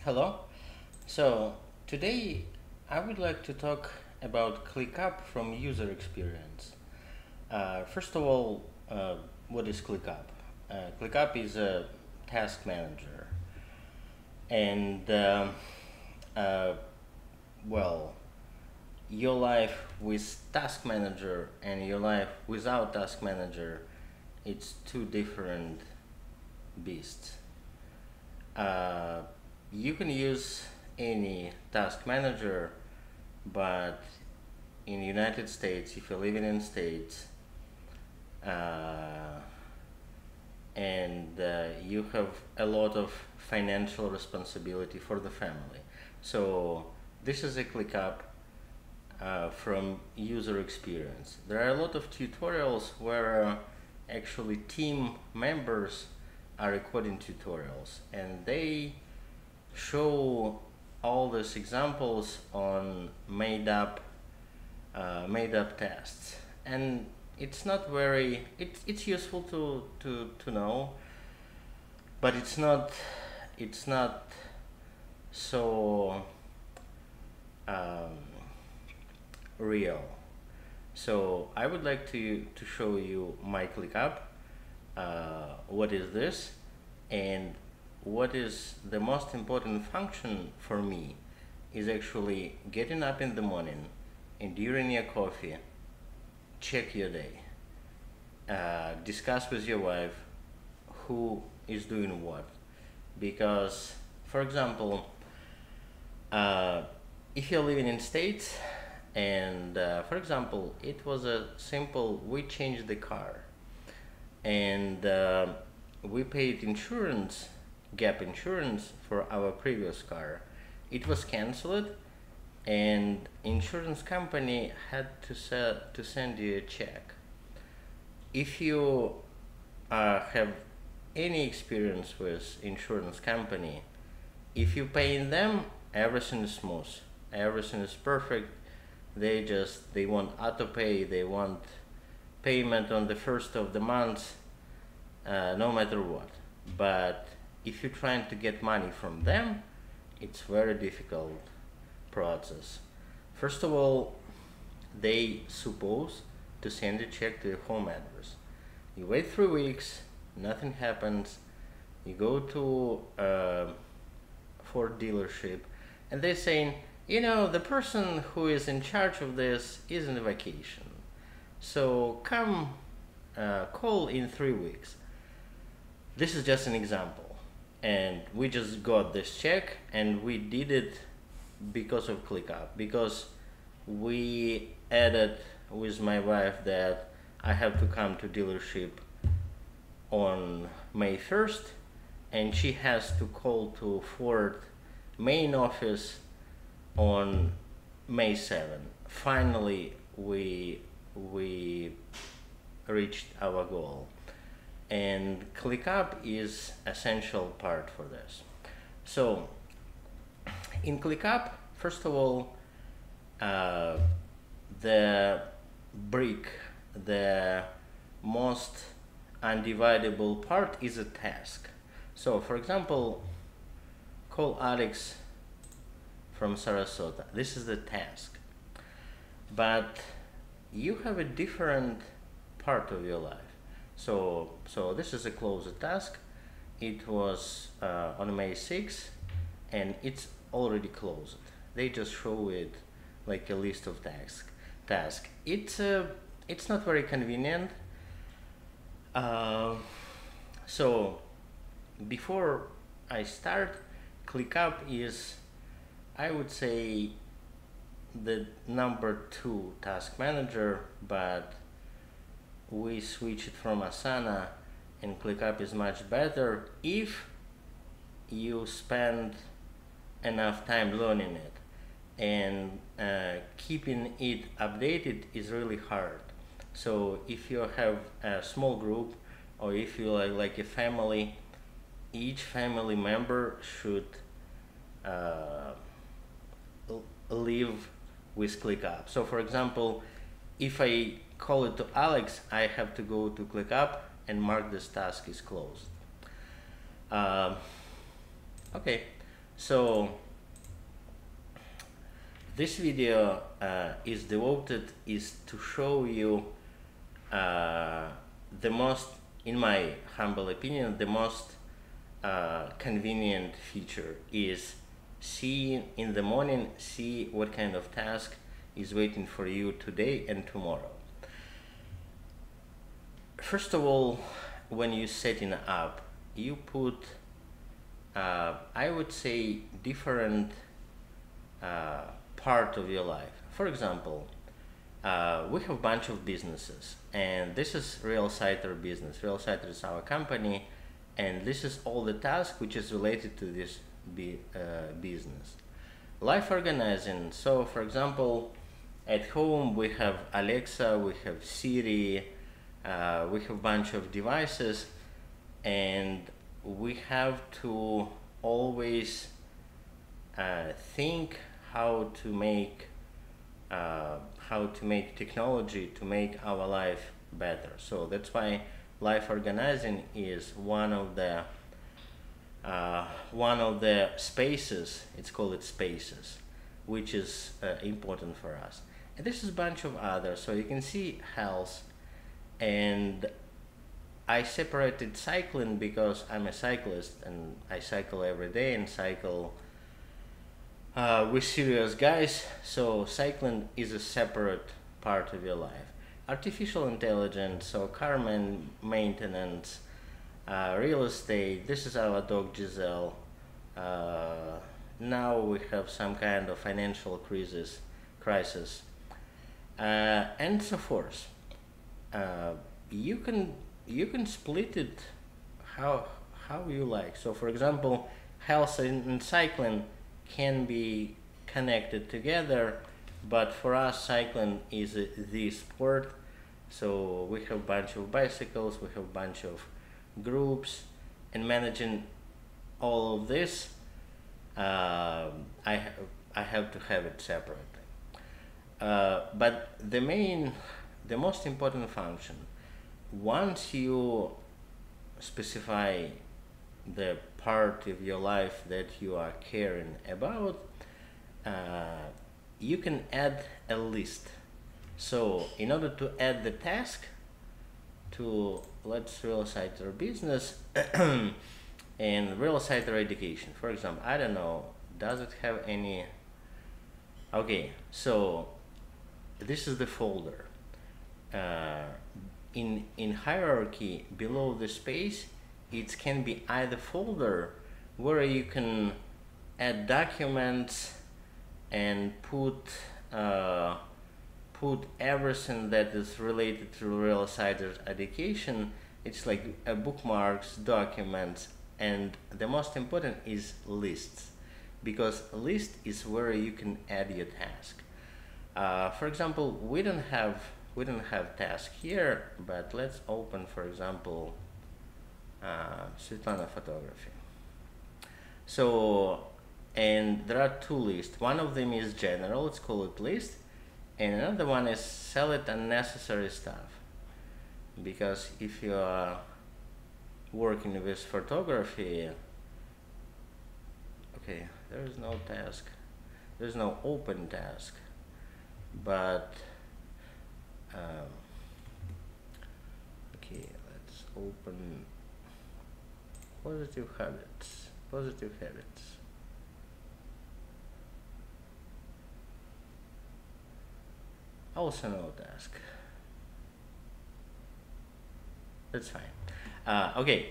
Hello. So today I would like to talk about ClickUp from user experience. First of all, what is ClickUp? ClickUp is a task manager, and uh, well, your life with task manager and your life without task manager, it's two different beasts. Uh, you can use any task manager, but in the United States, if you're living in States, uh, and you have a lot of financial responsibility for the family. So this is a ClickUp from user experience. There are a lot of tutorials where actually team members are recording tutorials, and they show all these examples on made up tests, and it's not very it's useful to know, but it's not so um, real. So I would like to show you my ClickUp. What is this, and what is the most important function for me is actually getting up in the morning and during your coffee, check your day, discuss with your wife who is doing what. Because, for example, uh, if you're living in States, and for example, it was a simple, we changed the car, and we paid insurance, gap insurance, for our previous car. It was cancelled, and insurance company had to send you a check. If you have any experience with insurance company, if you pay in them, everything is smooth, everything is perfect. They want auto pay, they want payment on the first of the month, no matter what. But if you're trying to get money from them, it's very difficult process. First of all, they suppose to send a check to your home address. You wait 3 weeks, nothing happens. You go to Ford dealership, and they're saying, the person who is in charge of this is on vacation. So come, call in 3 weeks. This is just an example, and we just got this check, and we did it because of ClickUp, because we added with my wife that I have to come to dealership on May 1st, and she has to call to Ford main office on May 7th. Finally, we reached our goal, and ClickUp is essential part for this. So in ClickUp, first of all, the brick, the most undividable part is a task. So for example, call Alex from Sarasota. This is the task. But you have a different part of your life. So this is a closed task. It was on May 6th, and it's already closed. They just show it like a list of task. It's not very convenient. So before I start, ClickUp is, I would say, the number 2 task manager, but we switched from Asana, and ClickUp is much better if you spend enough time learning it, and keeping it updated is really hard. So if you have a small group, or if you are like a family, each family member should uh, live with ClickUp. So for example, if I call it to Alex, I have to go to ClickUp and mark this task is closed. Uh, Okay, so this video is devoted is to show you the most, in my humble opinion, the most convenient feature is see in the morning, see what kind of task is waiting for you today and tomorrow. First of all, when you setting up, you put I would say different part of your life. For example, we have a bunch of businesses, and this is RealSiter business. RealSiter is our company, and this is all the task which is related to this business. Life organizing. So, for example, at home we have Alexa, we have Siri, we have a bunch of devices, and we have to always think how to make technology to make our life better. So that's why life organizing is one of the spaces. It's called spaces, which is important for us. And this is a bunch of others. So you can see health, and I separated cycling because I'm a cyclist and I cycle every day and cycle with serious guys. So cycling is a separate part of your life. Artificial intelligence, so car maintenance, real estate. This is our dog Giselle. Now we have some kind of financial crisis, and so forth. You can split it how you like. So for example, health and cycling can be connected together, but for us cycling is the sport. So we have a bunch of bicycles, we have a bunch of groups, and managing all of this, I have to have it separately. But the most important function, once you specify the part of your life that you are caring about, you can add a list. So in order to add the task to, let's RealSiter business and RealSiter education, for example, I don't know, does it have any? Okay, so this is the folder. In hierarchy below the space, it can be either folder where you can add documents and put everything that is related to RealSiter education. It's like bookmarks, documents, and the most important is lists, because list is where you can add your task. For example, we don't have task here, but let's open, for example, Svetlana photography. So, and there are two lists. One of them is general, let's call it list, and another one is select unnecessary stuff. Because if you are working with photography, okay, there is no task, there's no open task, but okay, let's open positive habits. Also no task. That's fine. Okay,